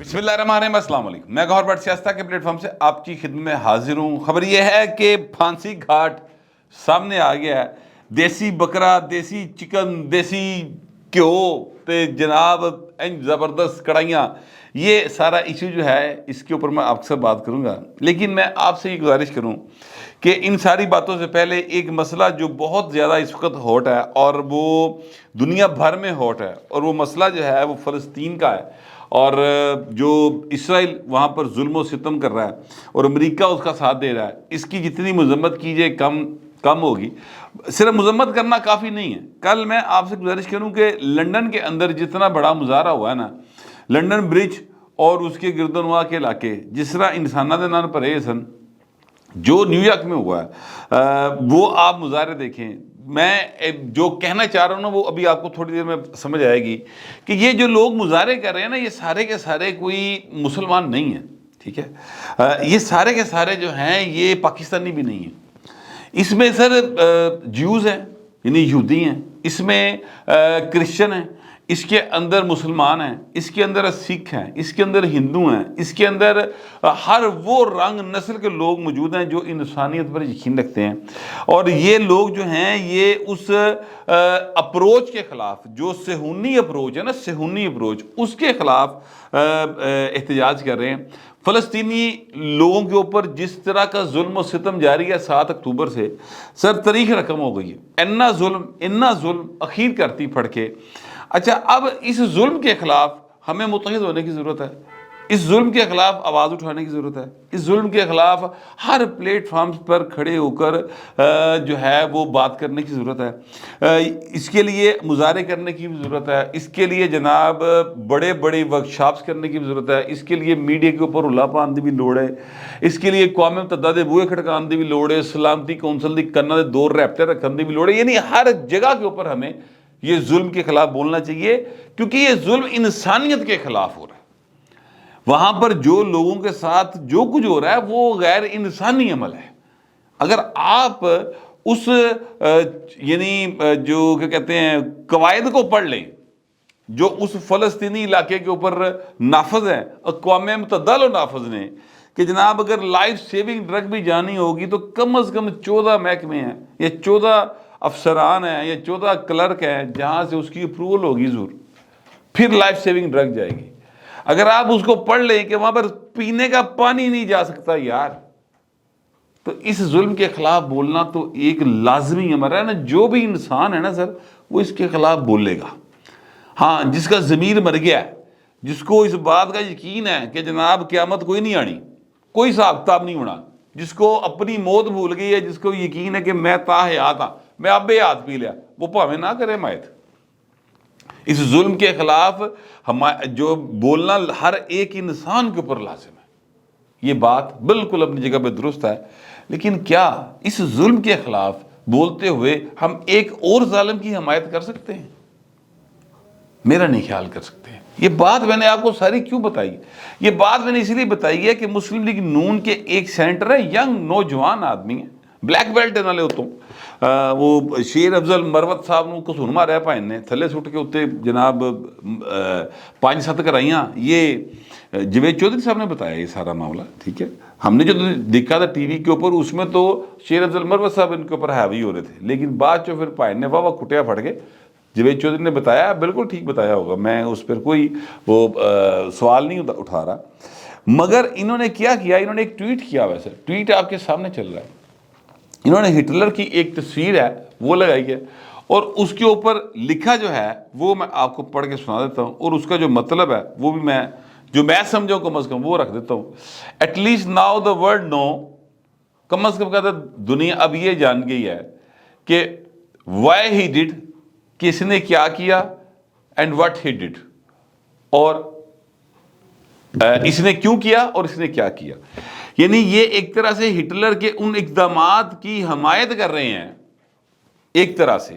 بسم اللہ الرحمن الرحیم، السلام علیکم۔ میں گوہر بٹ سیاستہ کے پلیٹ فارم سے آپ کی خدمت میں حاضر ہوں۔ خبر یہ ہے کہ پھانسی گھاٹ سامنے آ گیا ہے۔ دیسی بکرا، دیسی چکن، دیسی گھیو تے جناب زبردست کڑھائیاں، یہ سارا ایشو جو ہے اس کے اوپر میں آپ سے بات کروں گا، لیکن میں آپ سے یہ گزارش کروں کہ ان ساری باتوں سے پہلے ایک مسئلہ جو بہت زیادہ اس وقت ہاٹ ہے اور وہ دنیا بھر میں ہاٹ ہے، اور وہ مسئلہ جو ہے وہ فلسطین کا ہے، اور جو اسرائیل وہاں پر ظلم و ستم کر رہا ہے اور امریکہ اس کا ساتھ دے رہا ہے، اس کی جتنی مذمت کیجئے کم ہوگی۔ صرف مذمت کرنا کافی نہیں ہے۔ کل میں آپ سے گزارش کروں کہ لندن کے اندر جتنا بڑا مظاہرہ ہوا ہے نا، لندن برج اور اس کے گردنواں کے علاقے، جس طرح انسانہ دے نال بھرے سن، جو نیو یارک میں ہوا ہے، وہ آپ مظاہرے دیکھیں۔ میں جو کہنا چاہ رہا ہوں نا، وہ ابھی آپ کو تھوڑی دیر میں سمجھ آئے گی کہ یہ جو لوگ مظاہرے کر رہے ہیں نا، یہ سارے کے سارے کوئی مسلمان نہیں ہیں، ٹھیک ہے؟ یہ سارے کے سارے جو ہیں یہ پاکستانی بھی نہیں ہیں۔ اس میں سر جیوز ہیں، یعنی یہودی ہیں، اس میں کرسچن ہیں، اس کے اندر مسلمان ہیں، اس کے اندر سکھ ہیں، اس کے اندر ہندو ہیں، اس کے اندر ہر وہ رنگ نسل کے لوگ موجود ہیں جو انسانیت پر یقین رکھتے ہیں۔ اور یہ لوگ جو ہیں یہ اس اپروچ کے خلاف، جو صہیونی اپروچ ہے نا، صہیونی اپروچ، اس کے خلاف احتجاج کر رہے ہیں۔ فلسطینی لوگوں کے اوپر جس طرح کا ظلم و ستم جاری ہے 7 اکتوبر سے، سر تاریخ رقم ہو گئی ہے۔ اتنا ظلم اخیر کرتی پھڑ کے۔ اچھا، اب اس ظلم کے خلاف ہمیں متحد ہونے کی ضرورت ہے، اس ظلم کے خلاف آواز اٹھانے کی ضرورت ہے، اس ظلم کے خلاف ہر پلیٹ فارم پر کھڑے ہو کر جو ہے وہ بات کرنے کی ضرورت ہے۔ اس کے لیے مظاہرے کرنے کی بھی ضرورت ہے، اس کے لیے جناب بڑے بڑے ورکشاپس کرنے کی بھی ضرورت ہے، اس کے لیے میڈیا کے اوپر رلا پان دی بھی لوڑ ہے، اس کے لیے اقوام متحدہ دے بوئے کھڑکان دی بھی لوڑ ہے، سلامتی کونسل دی کناں دے دور رابطے رکھن دی بھی لوڑ ہے۔ یعنی ہر جگہ کے اوپر ہمیں یہ ظلم کے خلاف بولنا چاہیے، کیونکہ یہ ظلم انسانیت کے خلاف ہو رہا ہے۔ وہاں پر جو لوگوں کے ساتھ جو کچھ ہو رہا ہے وہ غیر انسانی عمل ہے۔ اگر آپ اس یعنی جو کیا کہتے ہیں قواعد کو پڑھ لیں جو اس فلسطینی علاقے کے اوپر نافذ ہیں، اقوام متحدہ لو نافذ نے، کہ جناب اگر لائف سیونگ ڈرگ بھی جانی ہوگی تو کم از کم 14 محکمے ہیں یا 14 افسران ہیں یا 14 کلرک ہیں جہاں سے اس کی اپروول ہوگی ضرور، پھر لائف سیونگ ڈرگ جائے گی۔ اگر آپ اس کو پڑھ لیں کہ وہاں پر پینے کا پانی نہیں جا سکتا یار، تو اس ظلم کے خلاف بولنا تو ایک لازمی عمل ہے نا۔ جو بھی انسان ہے نا سر، وہ اس کے خلاف بولے گا۔ ہاں، جس کا ضمیر مر گیا ہے، جس کو اس بات کا یقین ہے کہ جناب قیامت کوئی نہیں آنی، کوئی حساب کتاب نہیں ہونا، جس کو اپنی موت بھول گئی ہے، جس کو یقین ہے کہ میں تا حیات ہاں، میں اب ہاتھ پی لیا، وہ پاویں نہ کرے حمایت۔ اس ظلم کے خلاف جو بولنا ہر ایک انسان کے اوپر لازم ہے۔ یہ بات بالکل اپنی جگہ پہ درست ہے، لیکن کیا اس ظلم کے خلاف بولتے ہوئے ہم ایک اور ظالم کی حمایت کر سکتے ہیں؟ میرا نہیں خیال کر سکتے ہیں۔ یہ بات میں نے آپ کو ساری کیوں بتائی؟ یہ بات میں نے اس لیے بتائی ہے کہ مسلم لیگ نون کے ایک سینٹر ہے، ینگ نوجوان آدمی ہے، بلیک بیلٹ نالے ہوتوں، وہ شیر افضل مروت صاحب نو کسون ماریا پائن نے تھلے سٹ کے اتنے جناب 5-7 کرائیاں۔ یہ جوید چودھری صاحب نے بتایا یہ سارا معاملہ، ٹھیک ہے؟ ہم نے جو دیکھا تھا ٹی وی کے اوپر، اس میں تو شیر افضل مروت صاحب ان کے اوپر ہیوی ہو رہے تھے، لیکن بعد جو پھر پائن نے واہ کٹیا پھٹ گئے۔ جوید چودھری نے بتایا، بالکل ٹھیک بتایا ہوگا، میں اس پر کوئی وہ سوال نہیں اٹھا رہا، مگر انہوں نے کیا کیا؟ انہوں نے ایک ٹویٹ کیا، ویسے ٹویٹ آپ کے سامنے چل رہا ہے۔ انہوں نے ہٹلر کی ایک تصویر ہے وہ لگائی ہے، اور اس کے اوپر لکھا جو ہے وہ میں آپ کو پڑھ کے سنا دیتا ہوں، اور اس کا جو مطلب ہے وہ بھی میں سمجھوں کم از کم وہ رکھ دیتا ہوں۔ At least now the world know, کم از کم کہتا ہے دنیا اب یہ جان گئی ہے کہ وائی ہی ڈڈ، کہ اس نے کیا کیا، اینڈ واٹ ہی ڈڈ، اور اس نے کیوں کیا اور اس نے کیا کیا۔ یعنی یہ ایک طرح سے ہٹلر کے ان اقدامات کی حمایت کر رہے ہیں، ایک طرح سے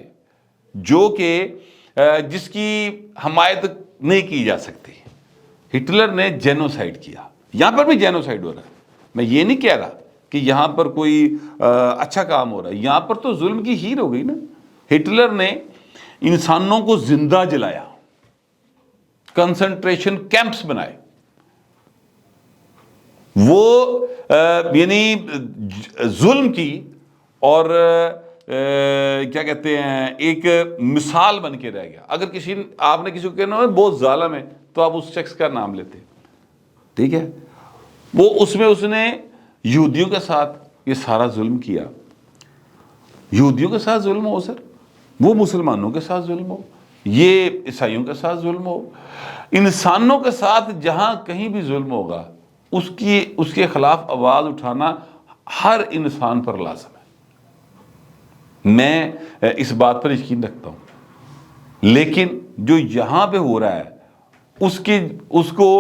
جو کہ جس کی حمایت نہیں کی جا سکتی۔ ہٹلر نے جینوسائیڈ کیا، یہاں پر بھی جینوسائیڈ ہو رہا ہے۔ میں یہ نہیں کہہ رہا کہ یہاں پر کوئی اچھا کام ہو رہا ہے، یہاں پر تو ظلم کی ہیر ہو گئی نا۔ ہٹلر نے انسانوں کو زندہ جلایا، کنسنٹریشن کیمپس بنائے، وہ یعنی ظلم کی اور کیا کہتے ہیں ایک مثال بن کے رہ گیا. اگر آپ نے کسی کو کہنا بہت ظالم ہے تو آپ اس شخص کا نام لیتے, ٹھیک ہے. وہ اس نے یہودیوں کے ساتھ یہ سارا ظلم کیا. یہودیوں کے ساتھ ظلم ہو سر, وہ مسلمانوں کے ساتھ ظلم ہو, یہ عیسائیوں کے ساتھ ظلم ہو, انسانوں کے ساتھ جہاں کہیں بھی ظلم ہوگا اس کے خلاف آواز اٹھانا ہر انسان پر لازم ہے. میں اس بات پر یقین رکھتا ہوں. لیکن جو یہاں پہ ہو رہا ہے اس کو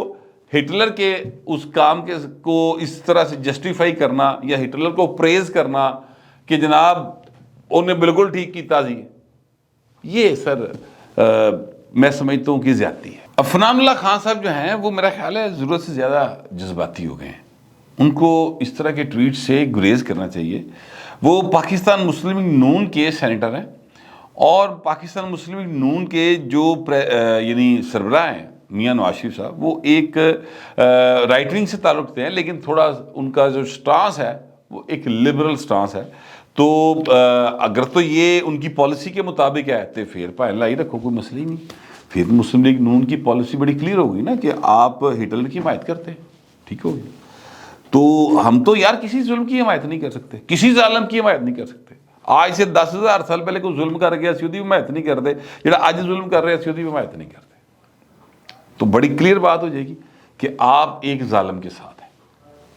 ہٹلر کے اس کام کو اس طرح سے جسٹیفائی کرنا یا ہٹلر کو پریز کرنا کہ جناب انہیں بالکل ٹھیک کیتا جی, یہ سر میں سمجھتا ہوں کہ زیادتی ہے. عفنان اللہ خان صاحب جو ہیں وہ میرا خیال ہے ضرورت سے زیادہ جذباتی ہو گئے ہیں. ان کو اس طرح کے ٹویٹ سے گریز کرنا چاہیے. وہ پاکستان مسلم لیگ نون کے سینیٹر ہیں اور پاکستان مسلم لیگ نون کے جو یعنی سربراہ ہیں میاں نواز شریف صاحب, وہ ایک رائٹ ونگ سے تعلق رکھتے ہیں, لیکن تھوڑا ان کا جو سٹانس ہے وہ ایک لبرل سٹانس ہے. تو اگر تو یہ ان کی پالیسی کے مطابق ہے تو پھر پائے لائی رکھو, کوئی مسئلہ ہی نہیں. پھر مسلم لیگ نون کی پالیسی بڑی کلیئر ہوگی نا کہ آپ ہٹلر کی حمایت کرتے ہیں, ٹھیک ہوگی. تو ہم تو یار کسی ظلم کی حمایت نہیں کر سکتے, کسی ظالم کی حمایت نہیں کر سکتے. آج سے 10,000 سال پہلے کوئی ظلم کر گیا اسی دی حمایت نہیں کرتے, جڑا آج ظلم کر رہے اسی دی حمایت نہیں کرتے. تو بڑی کلیئر بات ہو جائے گی کہ آپ ایک ظالم کے ساتھ ہیں.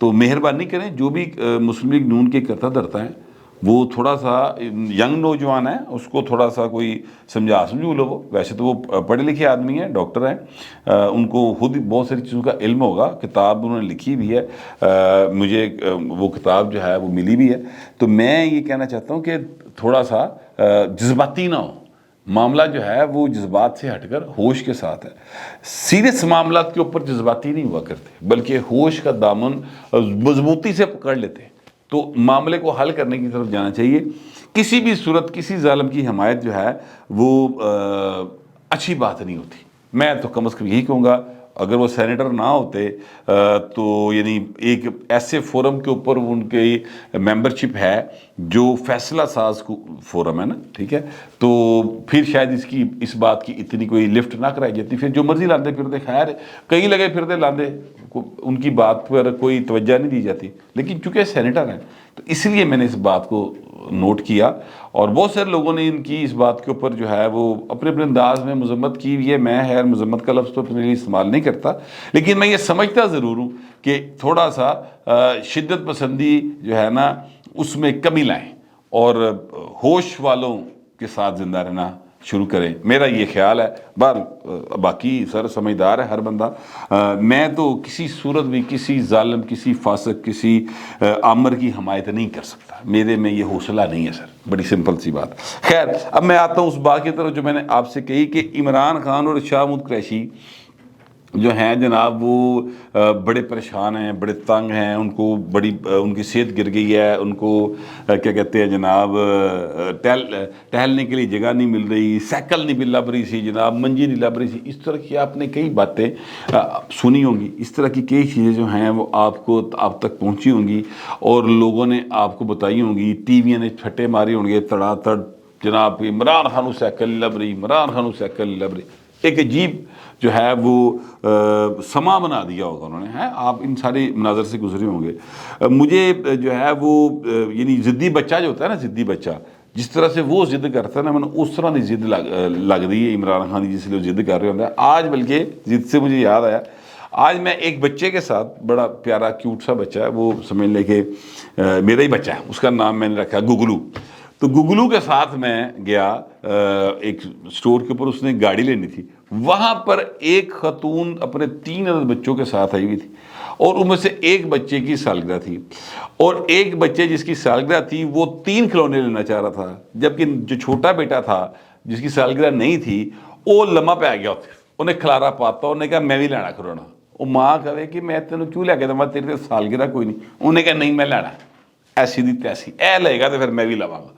تو مہربانی کریں, جو بھی مسلم لیگ نون کے کرتا دھرتا ہے وہ تھوڑا سا ینگ نوجوان ہے, اس کو تھوڑا سا کوئی سمجھو لو. وہ ویسے تو وہ پڑھے لکھے آدمی ہیں, ڈاکٹر ہیں, ان کو خود بہت ساری چیزوں کا علم ہوگا, کتاب انہوں نے لکھی بھی ہے, مجھے وہ کتاب جو ہے وہ ملی بھی ہے. تو میں یہ کہنا چاہتا ہوں کہ تھوڑا سا جذباتی نہ ہو. معاملہ جو ہے وہ جذبات سے ہٹ کر ہوش کے ساتھ ہے. سیریس معاملات کے اوپر جذباتی نہیں ہوا کرتے, بلکہ ہوش کا دامن مضبوطی سے پکڑ لیتے ہیں. تو معاملے کو حل کرنے کی طرف جانا چاہیے. کسی بھی صورت کسی ظالم کی حمایت جو ہے وہ اچھی بات نہیں ہوتی. میں تو کم از کم یہی کہوں گا, اگر وہ سینیٹر نہ ہوتے تو یعنی ایک ایسے فورم کے اوپر ان کی ممبرشپ ہے جو فیصلہ ساز فورم ہے نا, ٹھیک ہے, تو پھر شاید اس بات کی اتنی کوئی لفٹ نہ کرائی جاتی. پھر جو مرضی لاندے پھرتے, خیر کئی لگے پھرتے لاندے, ان کی بات پر کوئی توجہ نہیں دی جاتی. لیکن چونکہ سینیٹر ہیں تو اس لیے میں نے اس بات کو نوٹ کیا, اور بہت سارے لوگوں نے ان کی اس بات کے اوپر جو ہے وہ اپنے انداز میں مذمت کی بھی ہے. میں خیر مذمت کا لفظ تو اپنے لیے استعمال نہیں کرتا, لیکن میں یہ سمجھتا ضرور ہوں کہ تھوڑا سا شدت پسندی جو ہے نا اس میں کمی لائیں اور ہوش والوں کے ساتھ زندہ رہنا شروع کریں. میرا یہ خیال ہے. باقی سر سمجھدار ہے ہر بندہ. میں تو کسی صورت بھی کسی ظالم, کسی فاسق, کسی آمر کی حمایت نہیں کر سکتا. میرے میں یہ حوصلہ نہیں ہے سر, بڑی سمپل سی بات. خیر اب میں آتا ہوں اس بات کی طرف جو میں نے آپ سے کہی کہ عمران خان اور شاہ محمود قریشی جو ہیں جناب وہ بڑے پریشان ہیں, بڑے تنگ ہیں. ان کو بڑی ان کی صحت گر گئی ہے, ان کو کیا کہتے ہیں جناب ٹہلنے کے لیے جگہ نہیں مل رہی, سائیکل نہیں لب رہی سی جناب, منجی نہیں لب رہی سی. اس طرح کی آپ نے کئی باتیں سنی ہوں گی, اس طرح کی کئی چیزیں جو ہیں وہ آپ تک پہنچی ہوں گی اور لوگوں نے آپ کو بتائی ہوں گی. ٹی وی نے چھٹے مارے ہوں گے تڑا تڑ جناب, عمران خان سائیکل لب رہی, عمران خان سائیکل لب رہی. ایک عجیب جو ہے وہ سما بنا دیا ہوگا انہوں نے. آپ ان سارے مناظر سے گزرے ہوں گے. مجھے جو ہے وہ یعنی ضدی بچہ جو ہوتا ہے نا, ضدی بچہ جس طرح سے وہ ضد کرتا ہے نا, میں نے اس طرح نہیں ضد لگ رہی ہے عمران خان جس لیے وہ ضد کر رہے ہوتے ہیں. آج بلکہ ضد سے مجھے یاد آیا, آج میں ایک بچے کے ساتھ, بڑا پیارا کیوٹ سا بچہ ہے, وہ سمجھ لے کہ میرا ہی بچہ ہے, اس کا نام میں نے رکھا گگلو. تو گگلو کے ساتھ میں گیا ایک سٹور کے اوپر, اس نے گاڑی لینی تھی. وہاں پر ایک خاتون اپنے 3 عدد بچوں کے ساتھ آئی ہوئی تھی, اور ان میں سے ایک بچے کی سالگرہ تھی, اور ایک بچے جس کی سالگرہ تھی وہ 3 کھلونے لینا چاہ رہا تھا, جبکہ جو چھوٹا بیٹا تھا جس کی سالگرہ نہیں تھی وہ لمحہ پہ آ گیا. انہیں کھلارا پاتا, انہیں کہا میں بھی لینا کھلونا. وہ ماں کہے کہ میں تینوں کیوں لے کے دوں, تیرے سالگرہ کوئی نہیں. انہیں کہا نہیں میں لینا, ایسی دی تیسی, اے لے گا تو پھر میں بھی لواں گا.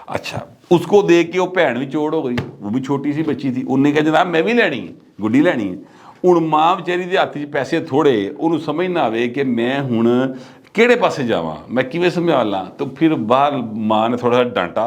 اچھا, اس کو دیکھ کے وہ بھین بھی چوڑ ہو گئی, وہ بھی چھوٹی سی بچی تھی. انہیں کہا جناب میں بھی لینی ہے, گڈی لینی ہے. ਹੁਣ ਮਾਂ ਵਿਚਾਰੀ ਦੇ ਹੱਥ 'ਚ ਪੈਸੇ ਥੋੜ੍ਹੇ, ਉਹਨੂੰ ਸਮਝ ਨਾ ਆਵੇ ਕਿ ਮੈਂ ਹੁਣ ਕਿਹੜੇ ਪਾਸੇ ਜਾਵਾਂ, ਮੈਂ ਕਿਵੇਂ ਸੰਭਾਲਾਂ। ਤਾਂ ਫਿਰ ਬਾਹਰ ਮਾਂ ਨੇ ਥੋੜ੍ਹਾ ਜਿਹਾ ਡਾਂਟਾ,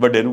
ਵੱਡੇ ਨੂੰ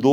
2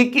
1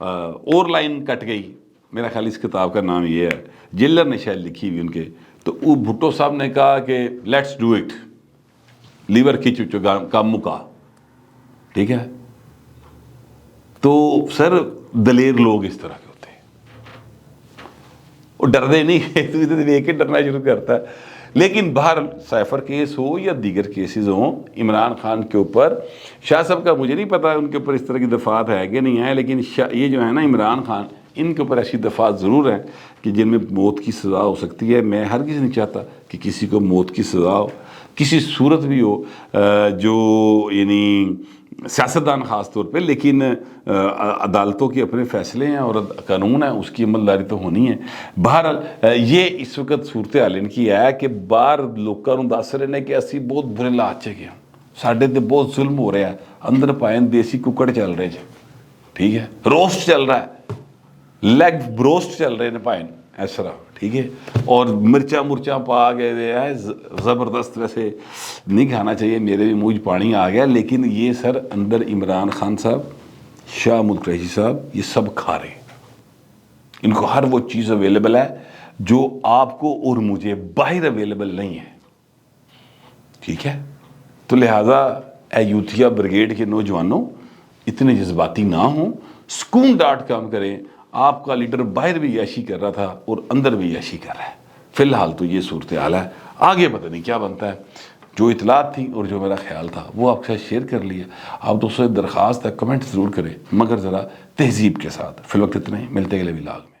اور لائن کٹ گئی، میرا خیال اس کتاب کا نام یہ ہے، جیلر نے شاید لکھی ہوئی ان کے، تو وہ بھٹو صاحب نے کہا کہ لیٹس ڈو اٹ، لیور کھینچو کام مکا، ٹھیک ہے. تو سر دلیر لوگ اس طرح کے ہوتے ہیں، وہ ڈرتے نہیں، تو ادھر دیکھ کے ڈرنا شروع کرتا ہے. لیکن باہر سائفر کیس ہو یا دیگر کیسز ہوں عمران خان کے اوپر، شاہ صاحب کا مجھے نہیں پتا ان کے اوپر اس طرح کی دفعات ہے کہ نہیں ہے، لیکن یہ جو ہے نا عمران خان، ان کے اوپر ایسی دفعات ضرور ہیں کہ جن میں موت کی سزا ہو سکتی ہے. میں ہرگز نہیں چاہتا کہ کسی کو موت کی سزا ہو، کسی صورت بھی ہو، جو یعنی سیاستدان خاص طور پہ، لیکن عدالتوں کے اپنے فیصلے ہیں اور قانون ہے، اس کی عمل داری تو ہونی ہے. بہرحال یہ اس وقت صورتحال ان کی ہے کہ باہر لوگوں کو دس رہے ہیں کہ اسی بہت برے لاچ گئے ہیں، ساڈے تے بہت ظلم ہو رہا ہے، اندر پائن دیسی ککڑ چل رہے جی، ٹھیک ہے، روسٹ چل رہا ہے، لیگ بروسٹ چل رہے ہیں پائن اس طرح، ٹھیک ہے، اور مرچاں پا گئے ہیں زبردست. ویسے نہیں کھانا چاہیے، میرے بھی منہ پانی آ گیا، لیکن یہ سر اندر عمران خان صاحب، شاہ محمود قریشی صاحب، یہ سب کھا رہے ہیں. ان کو ہر وہ چیز اویلیبل ہے جو آپ کو اور مجھے باہر اویلیبل نہیں ہے، ٹھیک ہے. تو لہٰذا اے یوتھیا بریگیڈ کے نوجوانوں، اتنے جذباتی نہ ہوں، سکون ڈاٹ کام کریں. آپ کا لیڈر باہر بھی عیاشی کر رہا تھا اور اندر بھی عیاشی کر رہا ہے. فی الحال تو یہ صورتحال ہے، آگے پتہ نہیں کیا بنتا ہے. جو اطلاعات تھیں اور جو میرا خیال تھا وہ آپ کے ساتھ شیئر کر لیا. آپ دوستوں سے درخواست ہے کمنٹ ضرور کریں، مگر ذرا تہذیب کے ساتھ. فی الوقت اتنے ہی، ملتے اگلے ولاگ میں.